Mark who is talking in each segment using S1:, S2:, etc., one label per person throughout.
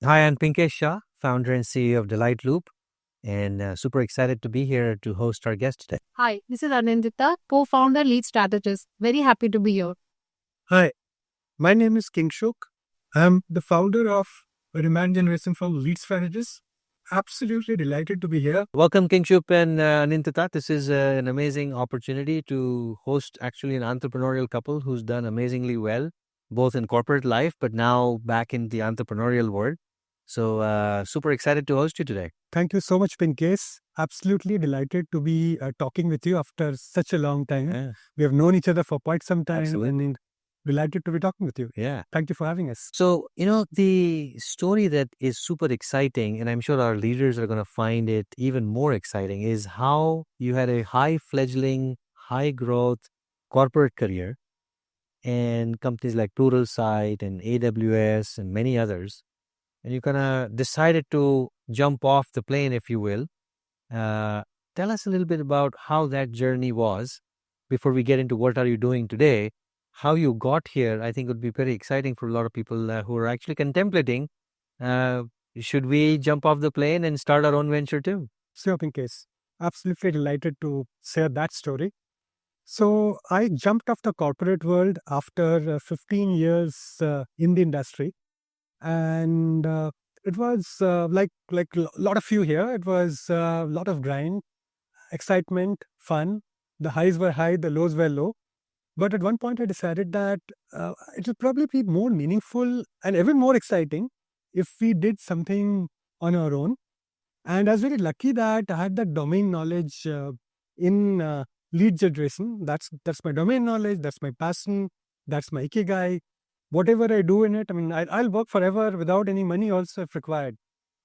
S1: Hi, I'm Pinkesh Shah, founder and CEO of Delight Loop, and super excited to be here to host our guest today.
S2: Hi, this is Anindita, co-founder, LeadStrategus. Very happy to be here.
S3: Hi, my name is Kingshuk. I'm the founder of a demand generation from LeadStrategus. Absolutely delighted to be here.
S1: Welcome, Kingshuk and Anindita. This is an amazing opportunity to host actually an entrepreneurial couple who's done amazingly well, both in corporate life, but now back in the entrepreneurial world. So super excited to host you today.
S3: Thank you so much, Pinkesh. Absolutely delighted to be talking with you after such a long time.
S1: Yeah,
S3: We have known each other for quite some time
S1: absolutely.
S3: and delighted to be talking with you.
S1: Yeah.
S3: Thank you for having us.
S1: So, the story that is super exciting, and I'm sure our leaders are going to find it even more exciting, is how you had a high fledgling, high growth corporate career and companies like Pluralsight and AWS and many others. And you kind of decided to jump off the plane, if you will. Tell us a little bit about how that journey was before we get into what are you doing today. How you got here, I think would be very exciting for a lot of people who are actually contemplating, uh, should we jump off the plane and start our own venture too?
S3: Sure, Pinkesh. Absolutely delighted to share that story. So I jumped off the corporate world after 15 years in the industry. And it was like a lot of you here. It was a lot of grind, excitement, fun. The highs were high, the lows were low. But at one point, I decided that it would probably be more meaningful and even more exciting if we did something on our own. And I was very lucky that I had that domain knowledge in lead generation. That's my domain knowledge. That's my passion. That's my ikigai. Whatever I do in it, I mean, I'll work forever without any money also if required.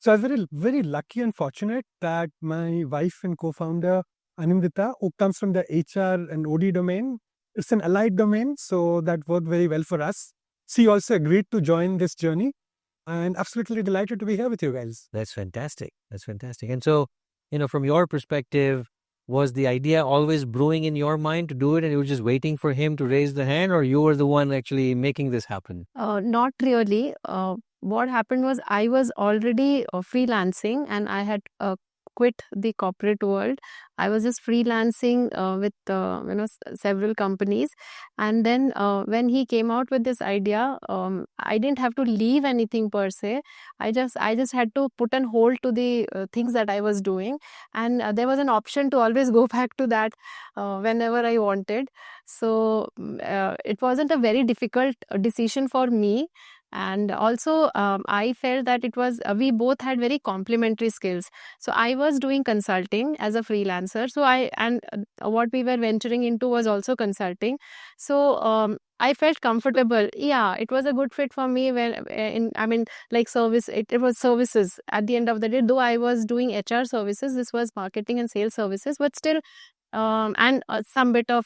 S3: So I was very, very lucky and fortunate that my wife and co-founder, Anindita, who comes from the HR and OD domain, it's an allied domain, so that worked very well for us. She also agreed to join this journey, and absolutely delighted to be here with you guys.
S1: That's fantastic. That's fantastic. And so, from your perspective, was the idea always brewing in your mind to do it and you were just waiting for him to raise the hand, or you were the one actually making this happen?
S2: Not really. What happened was I was already freelancing and I had quit the corporate world. I was just freelancing with several companies, and then when he came out with this idea, I didn't have to leave anything per se. I just had to put on hold to the things that I was doing, and there was an option to always go back to that whenever I wanted. So it wasn't a very difficult decision for me. And also, I felt that it was, we both had very complementary skills. So I was doing consulting as a freelancer. What we were venturing into was also consulting. So I felt comfortable. Yeah, it was a good fit for me like service, it was services at the end of the day. Though I was doing HR services, this was marketing and sales services, but still and some bit of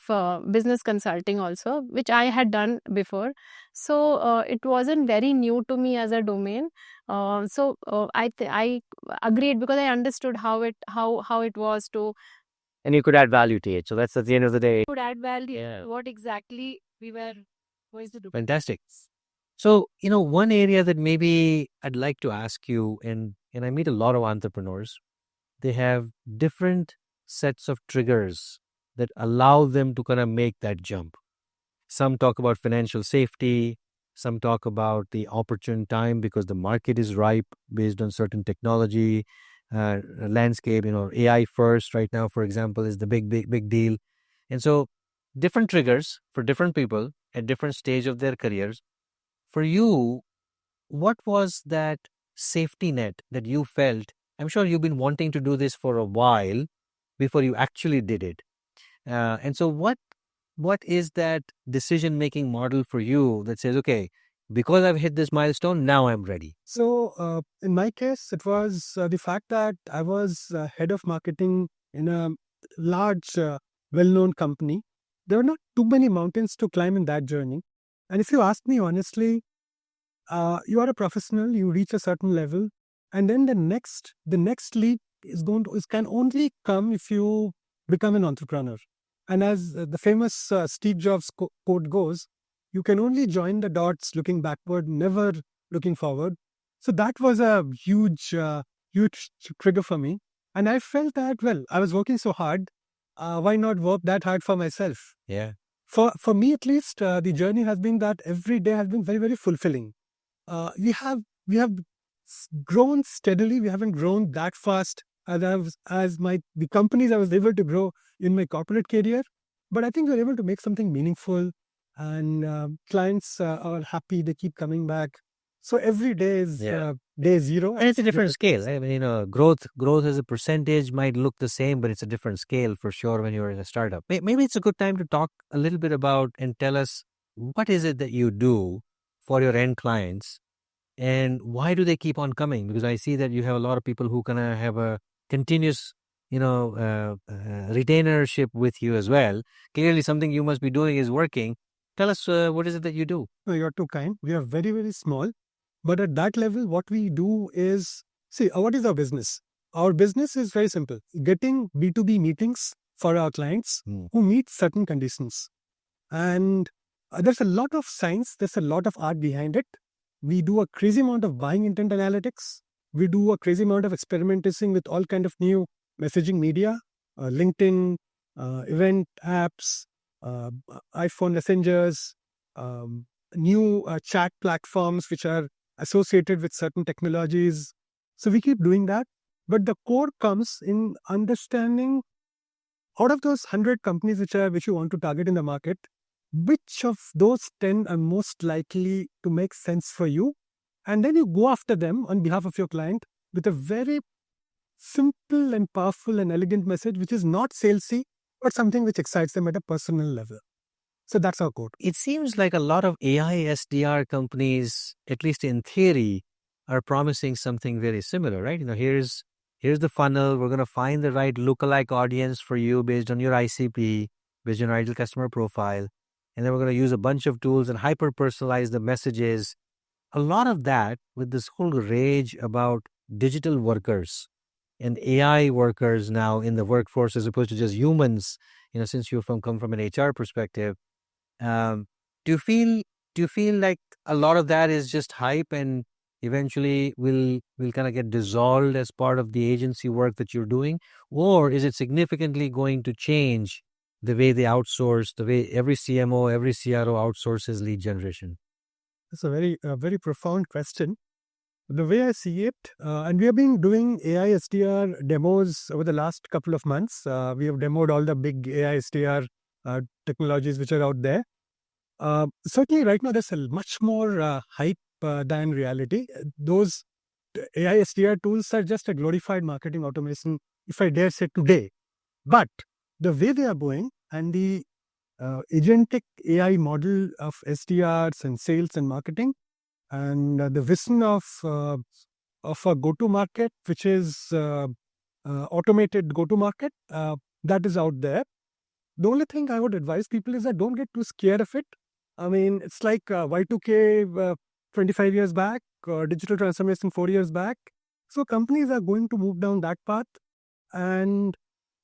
S2: business consulting also, which I had done before. So it wasn't very new to me as a domain. I agreed because I understood how it was to.
S1: And you could add value to it. So that's at the end of the day.
S2: Could add value.
S1: Yeah.
S2: What exactly we were going to do.
S1: Fantastic. So, one area that maybe I'd like to ask you, and I meet a lot of entrepreneurs, they have different sets of triggers that allow them to kind of make that jump. Some talk about financial safety, some talk about the opportune time because the market is ripe based on certain technology, landscape, AI first right now, for example, is the big deal. And so different triggers for different people at different stage of their careers. For you, what was that safety net that you felt? I'm sure you've been wanting to do this for a while before you actually did it. And so what is that decision-making model for you that says, okay, because I've hit this milestone, now I'm ready?
S3: So in my case, it was the fact that I was head of marketing in a large, well-known company. There were not too many mountains to climb in that journey. And if you ask me honestly, you are a professional, you reach a certain level, and then the next leap can only come if you become an entrepreneur. And as the famous Steve Jobs quote goes, you can only join the dots looking backward, never looking forward. So that was a huge, huge trigger for me. And I felt that, well, I was working so hard. Why not work that hard for myself?
S1: Yeah.
S3: For me, at least, the journey has been that every day has been very, very fulfilling. We have grown steadily. We haven't grown that fast as the companies I was able to grow in my corporate career. But I think we're able to make something meaningful, and clients are happy. They keep coming back. So every day is day zero,
S1: And it's a different scale. I mean, growth as a percentage might look the same, but it's a different scale for sure when you're in a startup. Maybe it's a good time to talk a little bit about and tell us what is it that you do for your end clients and why do they keep on coming? Because I see that you have a lot of people who kind of have a continuous, retainership with you as well. Clearly, something you must be doing is working. Tell us what is it that you do?
S3: No, you're too kind. We are very, very small. But at that level, what we do is, see, what is our business? Our business is very simple. Getting B2B meetings for our clients who meet certain conditions. And there's a lot of science, there's a lot of art behind it. We do a crazy amount of buying intent analytics. We do a crazy amount of experimenting with all kind of new messaging media, LinkedIn, event apps, iPhone messengers, new chat platforms which are associated with certain technologies. So we keep doing that. But the core comes in understanding, out of those 100 companies which you want to target in the market, which of those 10 are most likely to make sense for you? And then you go after them on behalf of your client with a very simple and powerful and elegant message, which is not salesy, but something which excites them at a personal level. So that's our code.
S1: It seems like a lot of AI SDR companies, at least in theory, are promising something very similar, right? Here's the funnel. We're going to find the right lookalike audience for you based on your ICP, based on your ideal customer profile. And then we're going to use a bunch of tools and hyper personalize the messages. A lot of that with this whole rage about digital workers and AI workers now in the workforce as opposed to just humans, since you come from an HR perspective. Do you feel like a lot of that is just hype and eventually will kind of get dissolved as part of the agency work that you're doing? Or is it significantly going to change the way they outsource, the way every CMO, every CRO outsources lead generation?
S3: That's a very profound question. The way I see it, and we have been doing AI SDR demos over the last couple of months. We have demoed all the big AI SDR technologies which are out there. Certainly right now there's a much more hype than reality. Those AI SDR tools are just a glorified marketing automation, if I dare say today. But the way they are going and the agentic AI model of SDRs and sales and marketing, and the vision of a go-to-market, which is automated go-to-market, that is out there. The only thing I would advise people is that don't get too scared of it. I mean, it's like Y2K 25 years back, or digital transformation 4 years back. So companies are going to move down that path. And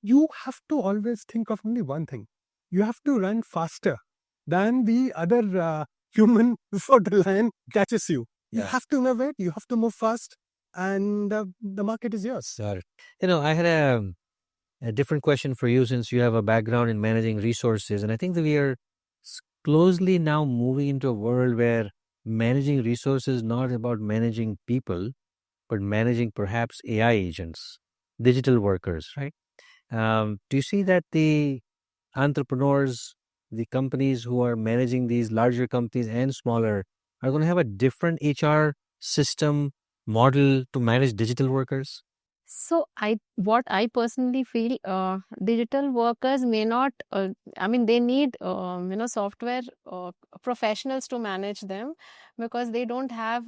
S3: you have to always think of only one thing. You have to run faster than the other human before the lion catches you. You have to innovate, you have to move fast, and the market is yours.
S1: Got it. I had a different question for you since you have a background in managing resources. And I think that we are closely now moving into a world where managing resources is not about managing people, but managing perhaps AI agents, digital workers, right? Do you see that the entrepreneurs, the companies who are managing these larger companies and smaller are going to have a different HR system model to manage digital workers?
S2: So what I personally feel, digital workers may not. They need software professionals to manage them, because they don't have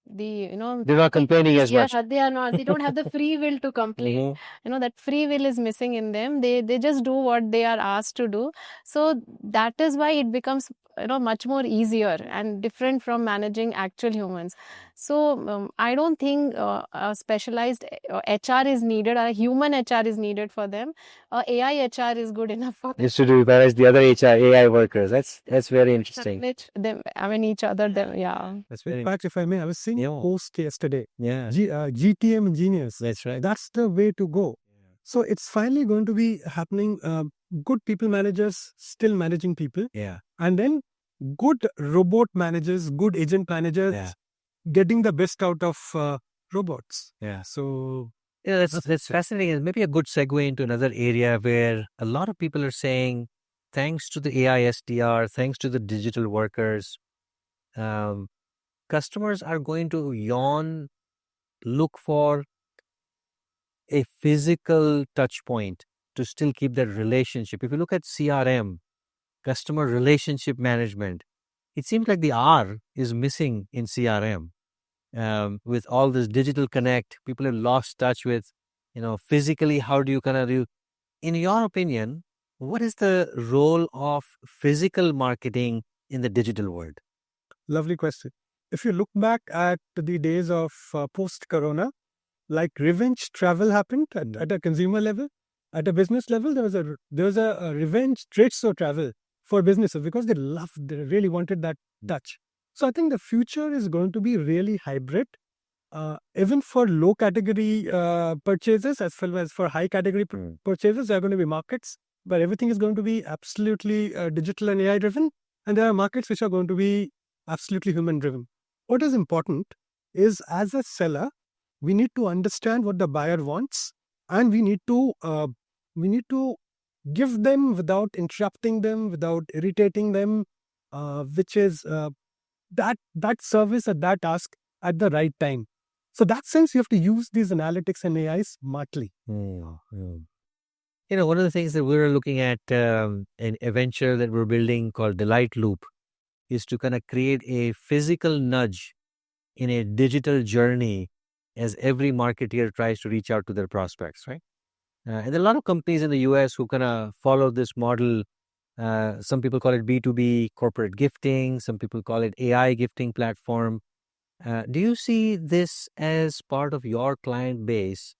S2: they're
S1: not complaining as much.
S2: they are not. They don't have the free will to complain. That free will is missing in them. They just do what they are asked to do. So that is why it becomes much more easier and different from managing actual humans. So I don't think a specialized HR is needed, or a human HR is needed for them. AI HR is good enough for them.
S1: Used to replace the other HR AI workers. That's very interesting.
S2: Them, I mean, each other. Them, yeah.
S1: That's
S3: In
S1: very.
S3: fact, if I may, I was seeing a post yesterday.
S1: Yeah.
S3: GTM engineers.
S1: That's right.
S3: That's the way to go. So it's finally going to be happening. Good people managers still managing people.
S1: Yeah.
S3: And then good robot managers, good agent managers getting the best out of robots.
S1: Yeah.
S3: So
S1: Yeah, that's fascinating. And maybe a good segue into another area where a lot of people are saying, thanks to the AI SDR, thanks to the digital workers, customers are going to look for a physical touch point to still keep that relationship. If you look at CRM, customer relationship management, it seems like the R is missing in CRM. With all this digital connect, people have lost touch with, physically, how do you kind of do? In your opinion, what is the role of physical marketing in the digital world?
S3: lovely question. If you look back at the days of post-corona, like revenge travel happened at a consumer level, at a business level, there was a revenge trade show travel for businesses because they really wanted that touch. So I think the future is going to be really hybrid, even for low category purchases as well as for high category purchases. There are going to be markets where everything is going to be absolutely digital and AI driven, and there are markets which are going to be absolutely human driven. What is important is, as a seller, we need to understand what the buyer wants, and we need to give them without interrupting them, without irritating them, which is that service or that task at the right time. So that sense, you have to use these analytics and AI smartly.
S1: One of the things that we're looking at in a venture that we're building called Delight Loop is to kind of create a physical nudge in a digital journey as every marketeer tries to reach out to their prospects, right? And there are a lot of companies in the US who kind of follow this model. Some people call it B2B corporate gifting. Some people call it AI gifting platform. Do you see this as part of your client base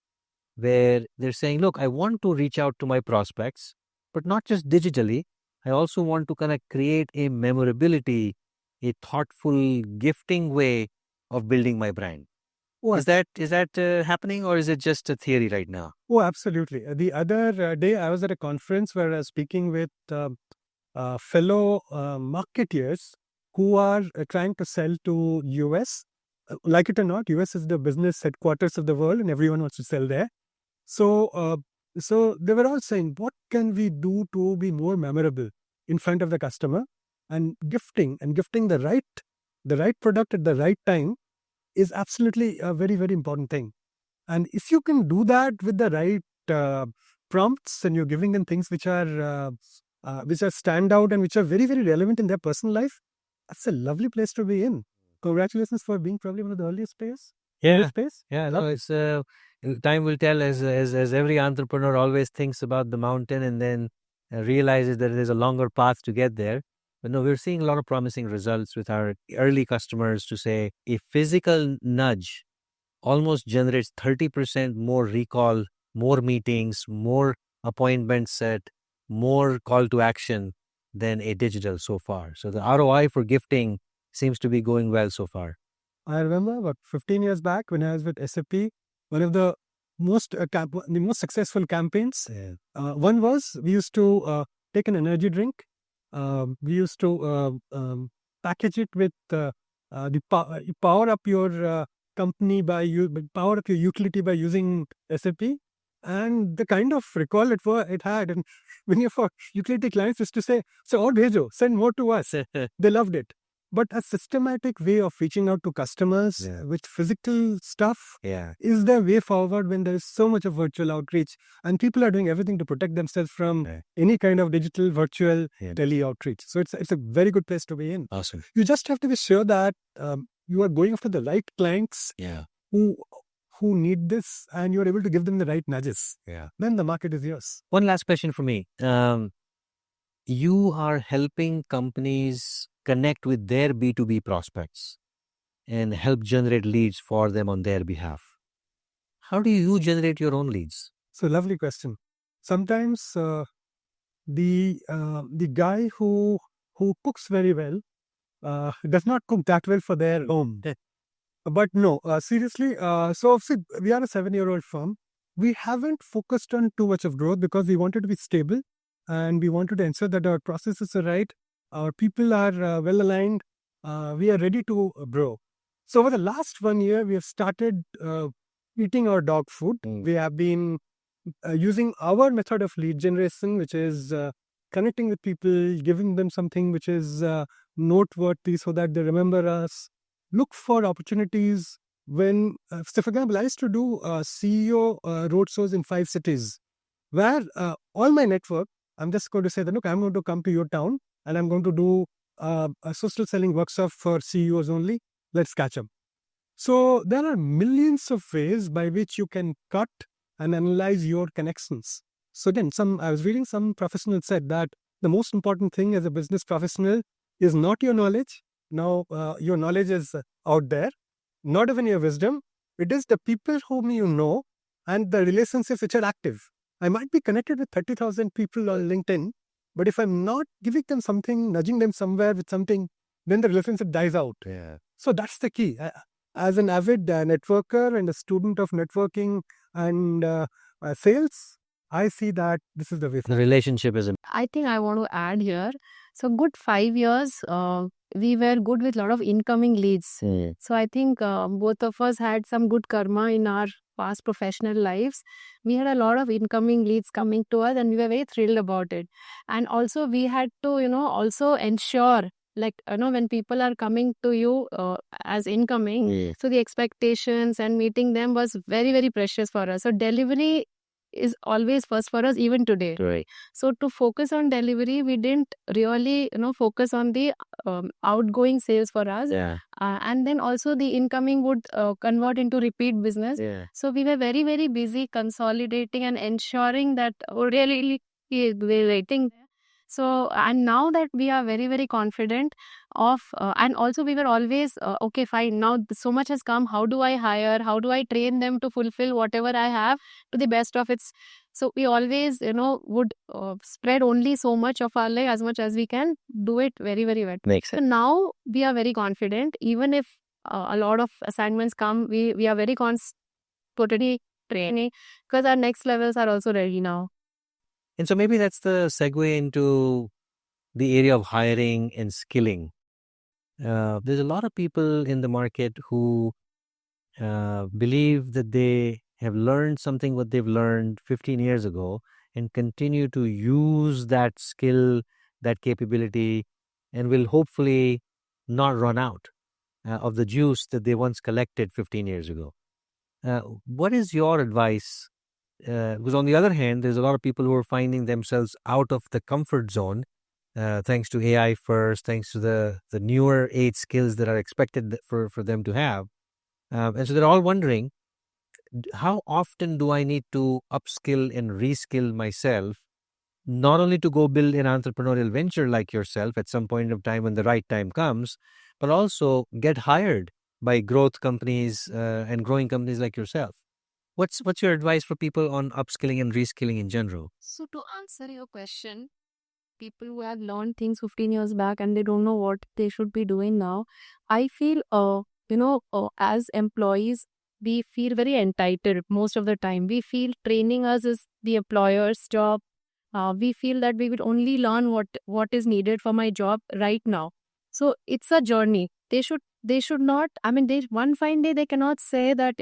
S1: where they're saying, look, I want to reach out to my prospects, but not just digitally. I also want to kind of create a memorability, a thoughtful gifting way of building my brand. Is that happening, or is it just a theory right now?
S3: Oh, absolutely. The other day, I was at a conference where I was speaking with fellow marketeers who are trying to sell to US. Like it or not, US is the business headquarters of the world, and everyone wants to sell there. So they were all saying, what can we do to be more memorable in front of the customer? And gifting the right product at the right time is absolutely a very, very important thing. And if you can do that with the right prompts, and you're giving them things which are stand out and which are very, very relevant in their personal life, that's a lovely place to be in. Congratulations for being probably one of the earliest players.
S1: Yeah, no, it's time will tell, as every entrepreneur always thinks about the mountain and then realizes that there's a longer path to get there. But no, we're seeing a lot of promising results with our early customers to say a physical nudge almost generates 30% more recall, more meetings, more appointments set, more call to action than a digital so far. So the ROI for gifting seems to be going well so far.
S3: I remember about 15 years back when I was with SAP, one of the most successful campaigns. One was, we used to take an energy drink. We used to package it with you power up your company power up your utility by using SAP, and the kind of recall it had, and many of our utility clients used to say, "So, or bhejo, send more to us." They loved it. But a systematic way of reaching out to customers with physical stuff is the way forward when there is so much of virtual outreach, and people are doing everything to protect themselves from any kind of digital, virtual tele outreach. So it's a very good place to be in.
S1: Awesome.
S3: You just have to be sure that you are going after the right clients who need this, and you're able to give them the right nudges. Then the market is yours.
S1: One last question for me. You are helping companies connect with their B2B prospects. and help generate leads for them on their behalf. How do you generate your own leads?
S3: So lovely question. Sometimes the guy who cooks very well does not cook that well for their home. But no, seriously. So see, we are a 7-year-old firm. We haven't focused on too much of growth because we wanted to be stable, and we wanted to ensure that our processes are right, our people are well aligned. We are ready to grow. So over the last 1 year, we have started eating our dog food. We have been using our method of lead generation, which is connecting with people, giving them something which is noteworthy so that they remember us. Look for opportunities when, so for example, I used to do CEO roadshows in 5 cities where all my network, I'm just going to say that, look, I'm going to come to your town and I'm going to do a social selling workshop for CEOs only. Let's catch up. So there are millions of ways by which you can cut and analyze your connections. So then I was reading some professional said that the most important thing as a business professional is not your knowledge. Now your knowledge is out there, not even your wisdom. It is the people whom you know and the relationships which are active. I might be connected with 30,000 people on LinkedIn, but if I'm not giving them something, nudging them somewhere with something, then the relationship dies out.
S1: Yeah.
S3: So that's the key. As an avid networker and a student of networking and sales, I see that this is the way.
S1: The relationship is
S2: I think I want to add here. So good 5 years, we were good with a lot of incoming leads. So I think both of us had some good karma in our past professional lives. We had a lot of incoming leads coming to us and we were very thrilled about it. And also we had to, also ensure like, when people are coming to you as incoming, so the expectations and meeting them was very, very precious for us. So delivery is always first for us even today.
S1: Right.
S2: So to focus on delivery, we didn't really, focus on the outgoing sales for us.
S1: Yeah.
S2: And then also the incoming would convert into repeat business.
S1: Yeah.
S2: So we were very, very busy consolidating and ensuring that really we're rating. So, and now that we are very, very confident of, and also we were always, okay, fine, now so much has come. How do I hire? How do I train them to fulfill whatever I have to the best of its? So we always, would spread only so much of our life as much as we can do it very, very well.
S1: Makes
S2: So
S1: sense.
S2: now we are very confident, even if a lot of assignments come, we are very totally training because our next levels are also ready now.
S1: And so maybe that's the segue into the area of hiring and skilling. There's a lot of people in the market who believe that they have learned something what they've learned 15 years ago and continue to use that skill, that capability, and will hopefully not run out of the juice that they once collected 15 years ago. What is your advice? Because on the other hand, there's a lot of people who are finding themselves out of the comfort zone thanks to AI first, thanks to the newer 8 skills that are expected for them to have. And so they're all wondering, how often do I need to upskill and reskill myself, not only to go build an entrepreneurial venture like yourself at some point of time when the right time comes, but also get hired by growth companies and growing companies like yourself? What's your advice for people on upskilling and reskilling in general?
S2: So to answer your question, people who have learned things 15 years back and they don't know what they should be doing now, I feel, as employees, we feel very entitled most of the time. We feel training us is the employer's job. We feel that we will only learn what is needed for my job right now. So it's a journey. They should not, I mean, one fine day they cannot say that,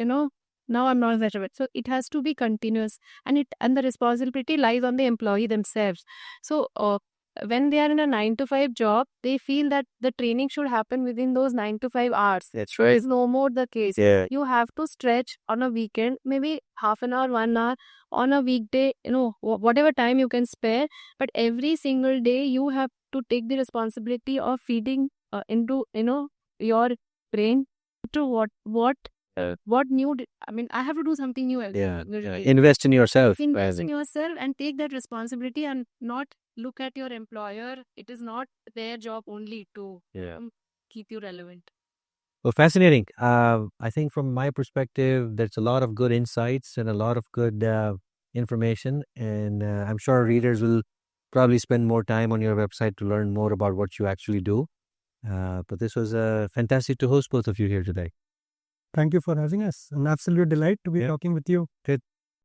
S2: now I'm not that. So it has to be continuous, and the responsibility lies on the employee themselves. So when they are in a 9 to 5 job, they feel that the training should happen within those 9 to 5 hours.
S1: That's right.
S2: It's no more the case.
S1: Yeah.
S2: You have to stretch on a weekend, maybe half an hour, 1 hour on a weekday, whatever time you can spare. But every single day, you have to take the responsibility of feeding into, your brain to what new, I mean, I have to do something new.
S1: Yeah. Invest in yourself.
S2: Invest in yourself and take that responsibility and not look at your employer. It is not their job only to keep you relevant.
S1: Well, fascinating. I think from my perspective, there's a lot of good insights and a lot of good information. And I'm sure our readers will probably spend more time on your website to learn more about what you actually do. But this was fantastic to host both of you here today.
S3: Thank you for having us. An absolute delight to be talking with you.
S1: Good.